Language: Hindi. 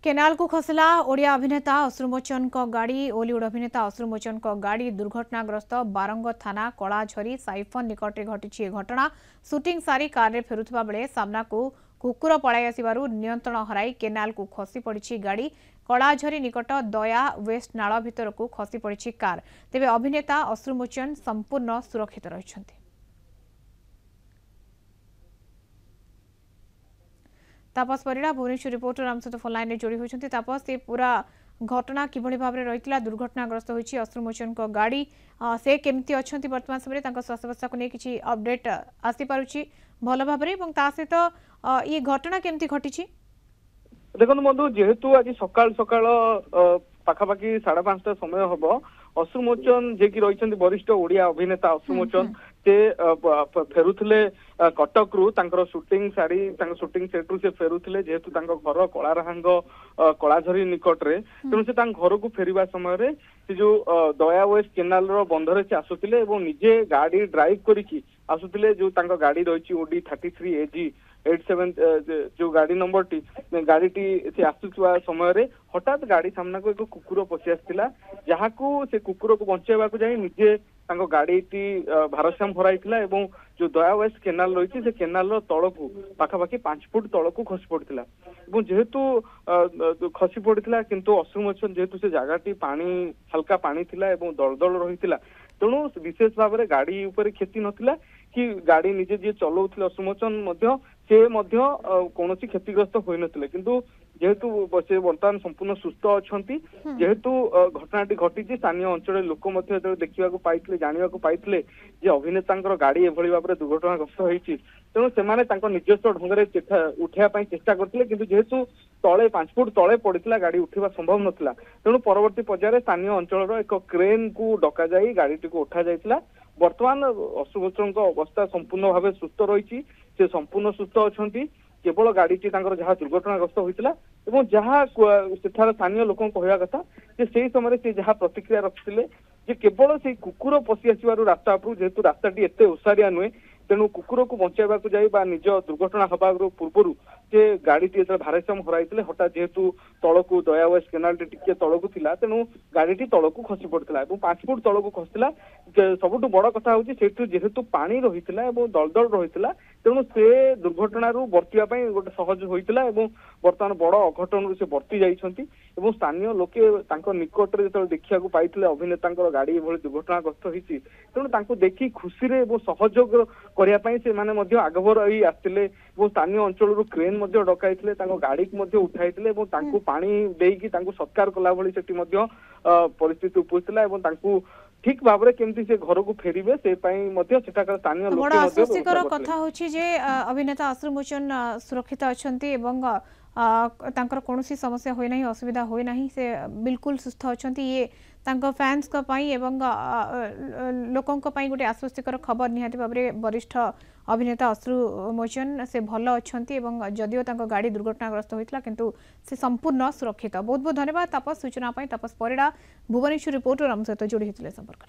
केनाल को खसला ओडिया अभिनेता अश्रुमोचन गाड़ी। ओलीउड अभिनेता अश्रुमोचन गाड़ी दुर्घटनाग्रस्त बारंग थाना कलाझरी साइफन निकट में घटी घटना। सुटिंग सारी कार फेरुवा बेले सामना को कुकुर पलाई आसबार नियंत्रण हराई केनाल को खसी पड़ी गाड़ी। कलाझरी निकट दया वेस्ट नाल भितर को खसी पड़ी कार। तेबे अभिनेता अश्रुमोचन संपूर्ण सुरक्षित रही। तापस परिड़ा भुवनेश्वर रिपोर्टर आम सहित फोन लाइन में जोड़ी होती। तापस ये पूरा घटना किभली भाव में रही दुर्घटनाग्रस्त होती अश्रुमोचन गाड़ी से केमती अच्छा वर्तमान समय स्वास्थ्यावस्था को नहीं किसी अपडेट आसी पारुछि भल भाव में सहित ये घटना केमती घटी। देखो बंधु जेहेतु आज सकाल सकाल पाखापाखि 5:30 समय हम अश्रुमोचन जे कि रही वरिष्ठ ओडिया अभिनेता अश्रुमोचन से फेरुले कटक रु शूटिंग सारी शूटिंग सेट रु से फेरुले जेहेतु घर कलारहांग कलाझरी निकट रे तेणु से घर को फेरिबा समय से जो दया वेस्ट केनाल बंधरे से आसुतिले निजे गाड़ी ड्राइव करिकी आसुतिले जो गाड़ी रही ओडी 33 AG 87 जो गाड़ी नंबर टी गाड़ी से आसुवा समय हठात गाड़ी सामना को एक कुकुर पशि आसाला जहाँ को से कुकुर को बचाइबा जाए निजे गाड़ी भारसाम हराई जो दया वेस्ट केनाल रही से केनाल तल को पाखापाखि 5 फुट तल को खसी पड़ता जेहेतु खसी पड़ता किंतु अश्रुमोचन जेहेतु से जगह पानी हल्का पानी थिला दलदल रही तेणु विशेष भाव में गाड़ी उपर क्षति नथिला कि गाड़ी निजे जी चलाउथिले अश्रुमोचन से कौन क्षतिग्रस्त होई नथिले किंतु जेहेतु से वर्तमान संपूर्ण सुस्थ अच्छी जेहेतु घटनाटी घटी स्थानीय अंचल लोक देखा पाई जाना पाई अभिनेता गाड़ी एभली भाव में दुर्घटनाग्रस्त होती तेणु से निजस्व ढंग से उठाई चेष्टा करते किंतु जेहेतु तले 5 फुट तले पड़ता गाड़ी उठा संभव नाला तेणु परवर्ती पर्यायर स्थानीय अंचल एक क्रेन को डका जाई गाड़ी को उठा जाइतिला। वर्तमान अश्रुमोचन अवस्था संपूर्ण भाव सुस्थ रही से संपूर्ण सुस्थ अच्छा केवल गाड़ी जहाँ दुर्घटनाग्रस्त होता जहाँ स्थानीय लोक कहवा कथा से समय से जहाँ प्रतिक्रिया रखते केवल से कुकुर पशि आसबार रास्ता उपर जेहेतु रास्ताटी एत ओसारिया नुहे तेणु कुकुर को बचाइबा जाए निज दुर्घटना हवा पूर्व से गाड़ी भारसाम हराई हठात जेहेतु तल को दया वेस्ट केनाल टी तल को थिला तेणु गाड़ी तल को खसी पड़ता 5 फुट तल को खसला। सबुठ बड़ कथा हूँ जेहेतु पानी रही दलदल रही तेणु से दुर्घटना बर्तिया गोटे सहज होता बर्तमान बड़ अघटन से बर्ती जाइछंती स्थानीय लोके निकट में देखा पाई अभिनेता गाड़ी एभली दुर्घटनाग्रस्त होती तेणु देखी खुशी सहयोग करने से आगभर आसते स्थानीय अंचल क्रेन डकाई गाड़ी को उठाई पानी देकी सत्कार कला भली परिस्थिति उपजला ठीक भाव केमती से घर को फेरिबे से स्थानीय लोक बड़ा आश्वस्तिकर कथा होछि जे अभिनेता अश्रुमोचन सुरक्षित अछंती एवं तांकर कोनोसी समस्या होई नाही असुविधा होई नाही से बिल्कुल सुस्थ अछंती ये तांको फैंस को पाई एवं लोकों को पाई गोटे आश्वस्तिकर खबर निहाती भाव में वरिष्ठ अभिनेता अश्रुमोचन से भल अछंती एवं जदियो तांको गाड़ी दुर्घटनाग्रस्त होइतला किंतु से संपूर्ण सुरक्षित। बहुत बहुत धन्यवाद तापस सूचना पाई। तापस परिड़ा भुवनेश्वर रिपोर्टर आम सहित जोड़ी होते संपर्क।